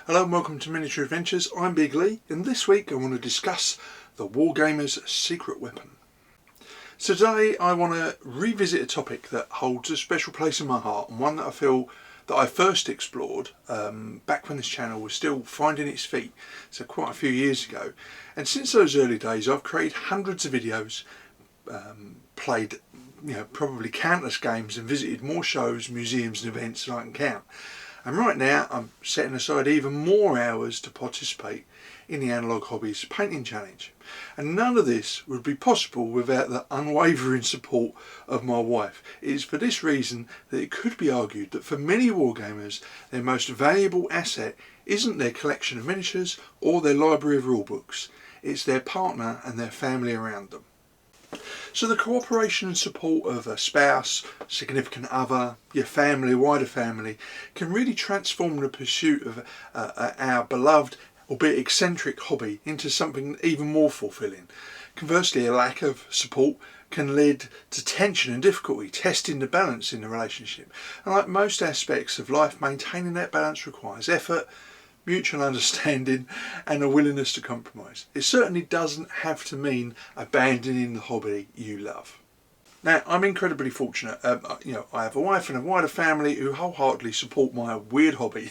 Hello and welcome to Miniature Adventures. I'm Big Lee, and this week I want to discuss the Wargamer's secret weapon. So today I want to revisit a topic that holds a special place in my heart, and one that I feel that I first explored back when this channel was still finding its feet, so quite a few years ago. And since those early days I've created hundreds of videos, played probably countless games, and visited more shows, museums and events than I can count. And right now I'm setting aside even more hours to participate in the Analog Hobbies Painting Challenge. And none of this would be possible without the unwavering support of my wife. It is for this reason that it could be argued that for many wargamers their most valuable asset isn't their collection of miniatures or their library of rulebooks. It's their partner and their family around them. So the cooperation and support of a spouse, significant other, your family, wider family, can really transform the pursuit of our beloved, albeit eccentric hobby into something even more fulfilling. Conversely, a lack of support can lead to tension and difficulty, testing the balance in the relationship. And like most aspects of life, maintaining that balance requires effort, mutual understanding and a willingness to compromise. It certainly doesn't have to mean abandoning the hobby you love. Now, I'm incredibly fortunate. I have a wife and a wider family who wholeheartedly support my weird hobby.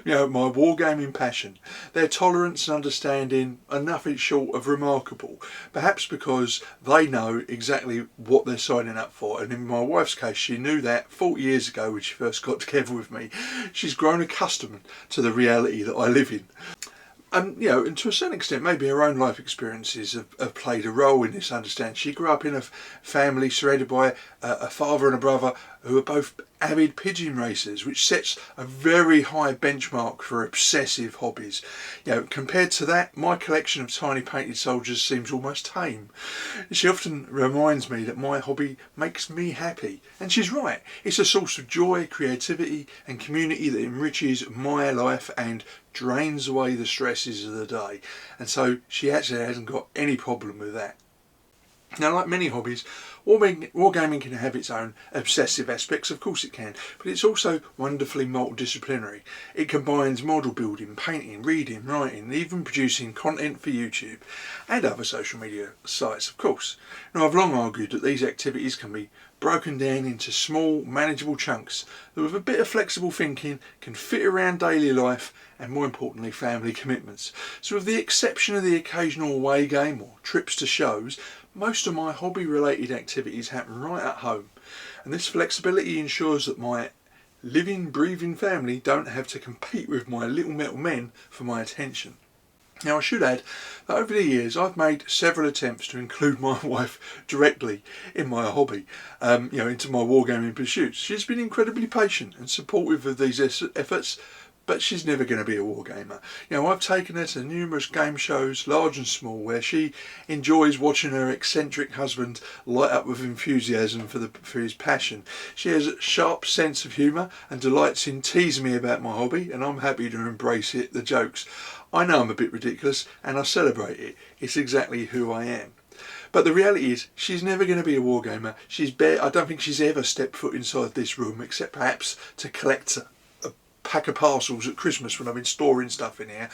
My wargaming passion. Their tolerance and understanding are nothing short of remarkable, perhaps because they know exactly what they're signing up for, and in my wife's case she knew that 40 years ago when she first got together with me. She's grown accustomed to the reality that I live in. And to a certain extent maybe her own life experiences have played a role in this understanding. She grew up in a family surrounded by a father and a brother who are both avid pigeon racers, which sets a very high benchmark for obsessive hobbies. Compared to that, my collection of tiny painted soldiers seems almost tame. She often reminds me that my hobby makes me happy, and she's right. It's a source of joy, creativity and community that enriches my life and drains away the stresses of the day, and so she actually hasn't got any problem with that. Now, like many hobbies, wargaming can have its own obsessive aspects, of course it can, but it's also wonderfully multidisciplinary. It combines model building, painting, reading, writing, and even producing content for YouTube and other social media sites, of course. Now, I've long argued that these activities can be broken down into small, manageable chunks that with a bit of flexible thinking can fit around daily life and, more importantly, family commitments. So with the exception of the occasional away game or trips to shows, most of my hobby related activities happen right at home, and this flexibility ensures that my living, breathing family don't have to compete with my little metal men for my attention. Now, I should add that over the years I've made several attempts to include my wife directly in my hobby, into my wargaming pursuits. She's been incredibly patient and supportive of these efforts, but she's never going to be a wargamer. I've taken her to numerous game shows, large and small, where she enjoys watching her eccentric husband light up with enthusiasm for his passion. She has a sharp sense of humour and delights in teasing me about my hobby, and I'm happy to embrace the jokes. I know I'm a bit ridiculous, and I celebrate it. It's exactly who I am. But the reality is, she's never going to be a wargamer. I don't think she's ever stepped foot inside this room, except perhaps to collect a pack of parcels at Christmas when I've been storing stuff in here.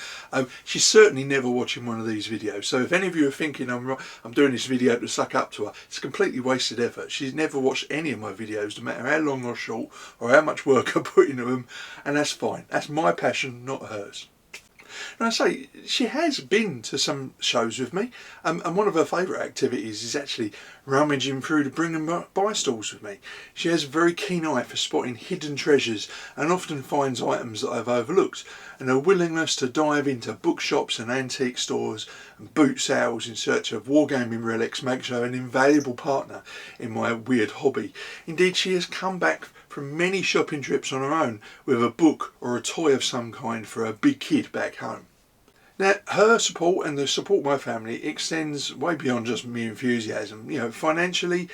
She's certainly never watching one of these videos, so if any of you are thinking I'm doing this video to suck up to her, it's a completely wasted effort. She's never watched any of my videos, no matter how long or short or how much work I put into them, and that's fine. That's my passion, not hers. And I say, she has been to some shows with me, and one of her favourite activities is actually rummaging through the bring and buy stalls with me. She has a very keen eye for spotting hidden treasures and often finds items that I've overlooked, and her willingness to dive into bookshops and antique stores and boot sales in search of wargaming relics makes her an invaluable partner in my weird hobby. Indeed, she has come back from many shopping trips on her own with a book or a toy of some kind for her big kid back home. Now, her support and the support of my family extends way beyond just mere enthusiasm. Financially,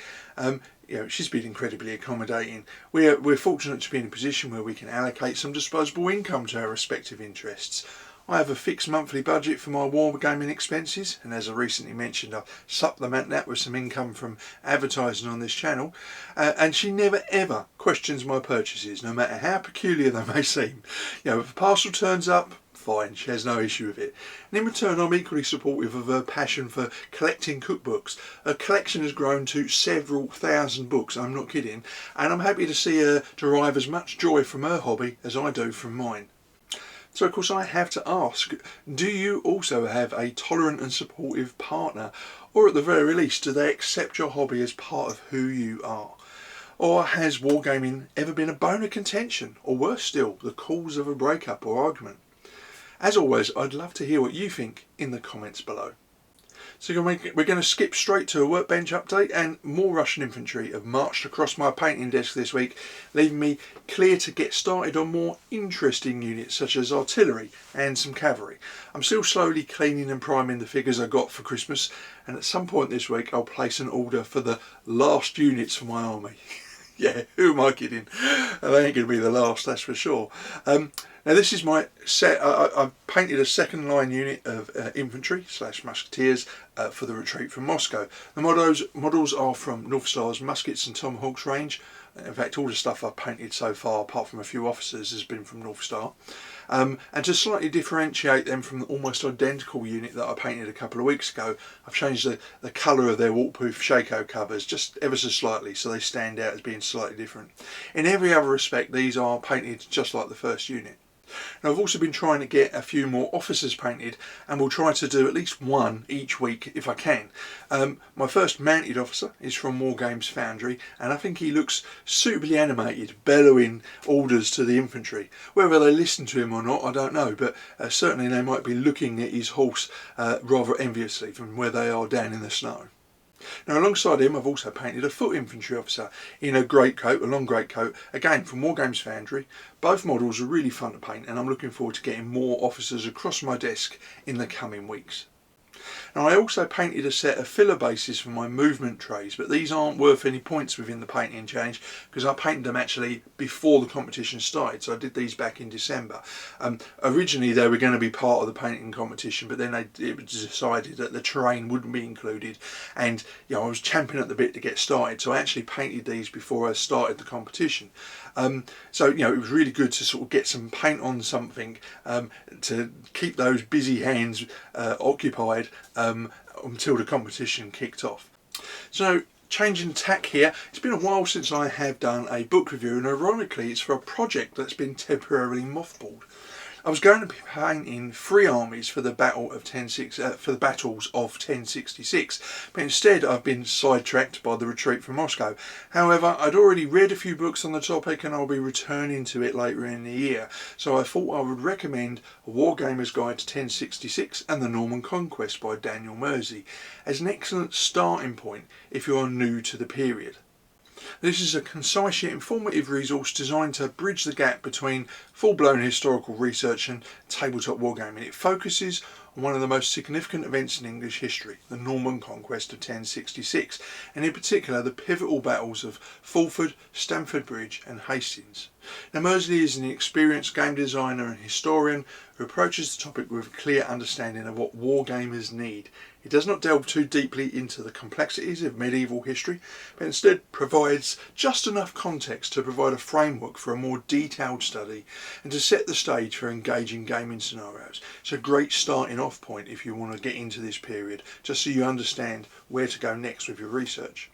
she's been incredibly accommodating. We're fortunate to be in a position where we can allocate some disposable income to our respective interests. I have a fixed monthly budget for my Wargaming expenses, and as I recently mentioned, I supplement that with some income from advertising on this channel, and she never ever questions my purchases, no matter how peculiar they may seem. If a parcel turns up, fine, she has no issue with it. And in return, I'm equally supportive of her passion for collecting cookbooks. Her collection has grown to several thousand books, I'm not kidding, and I'm happy to see her derive as much joy from her hobby as I do from mine. So of course I have to ask, do you also have a tolerant and supportive partner? Or at the very least, do they accept your hobby as part of who you are? Or has wargaming ever been a bone of contention? Or worse still, the cause of a breakup or argument? As always, I'd love to hear what you think in the comments below. So we're going to skip straight to a Workbench update, and more Russian infantry have marched across my painting desk this week, leaving me clear to get started on more interesting units such as artillery and some cavalry. I'm still slowly cleaning and priming the figures I got for Christmas, and at some point this week I'll place an order for the last units for my army. Yeah, who am I kidding? They ain't going to be the last, that's for sure. Now this is my set. I've painted a second line unit of infantry / musketeers for the retreat from Moscow. The models are from North Star's Muskets and Tomahawks range. In fact, all the stuff I've painted so far, apart from a few officers, has been from North Star. And to slightly differentiate them from the almost identical unit that I painted a couple of weeks ago, I've changed the colour of their waterproof Shako covers just ever so slightly, so they stand out as being slightly different. In every other respect, these are painted just like the first unit. Now I've also been trying to get a few more officers painted, and we'll try to do at least one each week if I can. My first mounted officer is from Wargames Foundry, and I think he looks suitably animated, bellowing orders to the infantry. Whether they listen to him or not, I don't know, but certainly they might be looking at his horse rather enviously from where they are down in the snow. Now alongside him I've also painted a foot infantry officer in a greatcoat, a long greatcoat, again from Wargames Foundry. Both models are really fun to paint, and I'm looking forward to getting more officers across my desk in the coming weeks. Now I also painted a set of filler bases for my movement trays, but these aren't worth any points within the painting change because I painted them actually before the competition started, so I did these back in December. Originally they were going to be part of the painting competition, but then it was decided that the terrain wouldn't be included, and I was champing at the bit to get started, so I actually painted these before I started the competition. So it was really good to sort of get some paint on something to keep those busy hands occupied until the competition kicked off. So changing tack here, it's been a while since I have done a book review, and ironically it's for a project that's been temporarily mothballed. I was going to be painting 3 armies for the battles of 1066, but instead I've been sidetracked by the retreat from Moscow. However, I'd already read a few books on the topic, and I'll be returning to it later in the year, so I thought I would recommend A Wargamer's Guide to 1066 and the Norman Conquest by Daniel Mersey as an excellent starting point if you are new to the period. This is a concise yet informative resource designed to bridge the gap between full-blown historical research and tabletop wargaming. It focuses on one of the most significant events in English history, the Norman Conquest of 1066, and in particular the pivotal battles of Fulford, Stamford Bridge and Hastings. Now Mersey is an experienced game designer and historian who approaches the topic with a clear understanding of what wargamers need. He does not delve too deeply into the complexities of medieval history, but instead provides just enough context to provide a framework for a more detailed study and to set the stage for engaging gaming scenarios. It's a great starting off point if you want to get into this period, just so you understand where to go next with your research.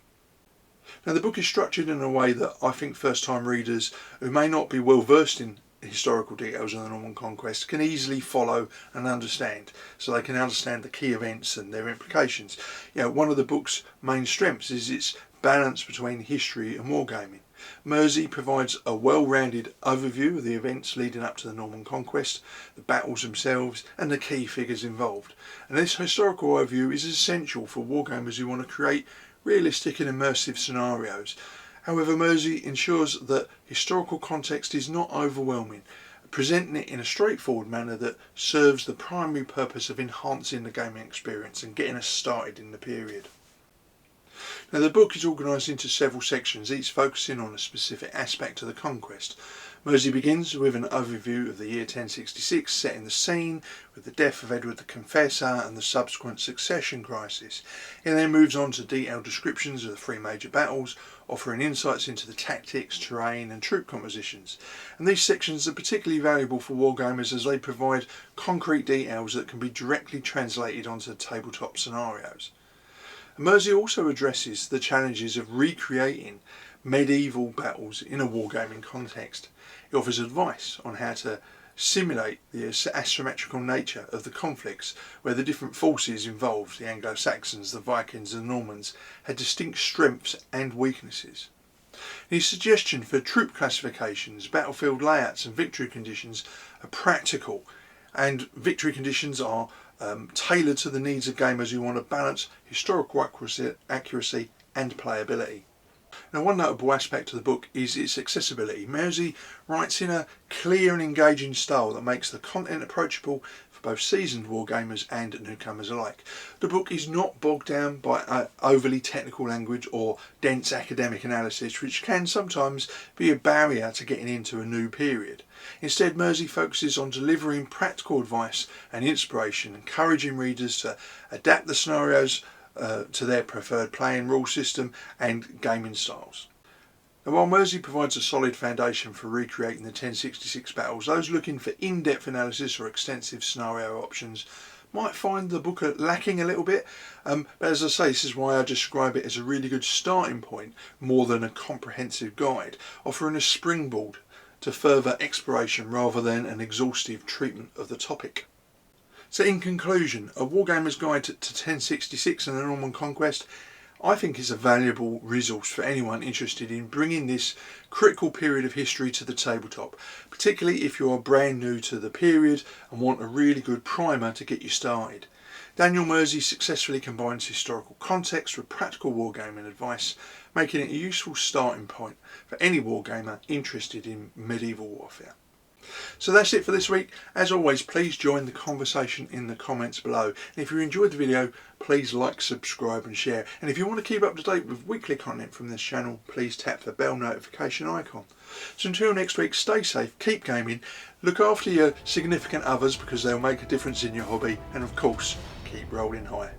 Now the book is structured in a way that I think first time readers who may not be well versed in historical details of the Norman Conquest can easily follow and understand, so they can understand the key events and their implications. One of the book's main strengths is its balance between history and wargaming. Mersey provides a well-rounded overview of the events leading up to the Norman Conquest, the battles themselves and the key figures involved. And this historical overview is essential for wargamers who want to create realistic and immersive scenarios. However, Mersey ensures that historical context is not overwhelming, presenting it in a straightforward manner that serves the primary purpose of enhancing the gaming experience and getting us started in the period. Now the book is organised into several sections, each focusing on a specific aspect of the conquest. Mersey begins with an overview of the year 1066, setting the scene with the death of Edward the Confessor and the subsequent succession crisis. It then moves on to detailed descriptions of the three major battles, offering insights into the tactics, terrain and troop compositions. And these sections are particularly valuable for wargamers as they provide concrete details that can be directly translated onto tabletop scenarios. Mersey also addresses the challenges of recreating medieval battles in a wargaming context. It offers advice on how to simulate the asymmetrical nature of the conflicts where the different forces involved, the Anglo-Saxons, the Vikings and the Normans, had distinct strengths and weaknesses. His suggestion for troop classifications, battlefield layouts and victory conditions are practical, and victory conditions are tailored to the needs of gamers who want to balance historical accuracy and playability. Now, one notable aspect of the book is its accessibility. Mersey writes in a clear and engaging style that makes the content approachable for both seasoned wargamers and newcomers alike. The book is not bogged down by overly technical language or dense academic analysis, which can sometimes be a barrier to getting into a new period. Instead, Mersey focuses on delivering practical advice and inspiration, encouraging readers to adapt the scenarios to their preferred playing rule system and gaming styles. Now, while Mersey provides a solid foundation for recreating the 1066 battles, those looking for in-depth analysis or extensive scenario options might find the book lacking a little bit, but as I say, this is why I describe it as a really good starting point more than a comprehensive guide, offering a springboard to further exploration rather than an exhaustive treatment of the topic. So in conclusion, A Wargamer's Guide to 1066 and the Norman Conquest, I think is a valuable resource for anyone interested in bringing this critical period of history to the tabletop, particularly if you're brand new to the period and want a really good primer to get you started. Daniel Mersey successfully combines historical context with practical wargaming advice, making it a useful starting point for any wargamer interested in medieval warfare. So that's it for this week. As always, please join the conversation in the comments below. And if you enjoyed the video, please like, subscribe and share. And if you want to keep up to date with weekly content from this channel, please tap the bell notification icon. So until next week, stay safe, keep gaming, look after your significant others because they'll make a difference in your hobby, and of course, keep rolling high.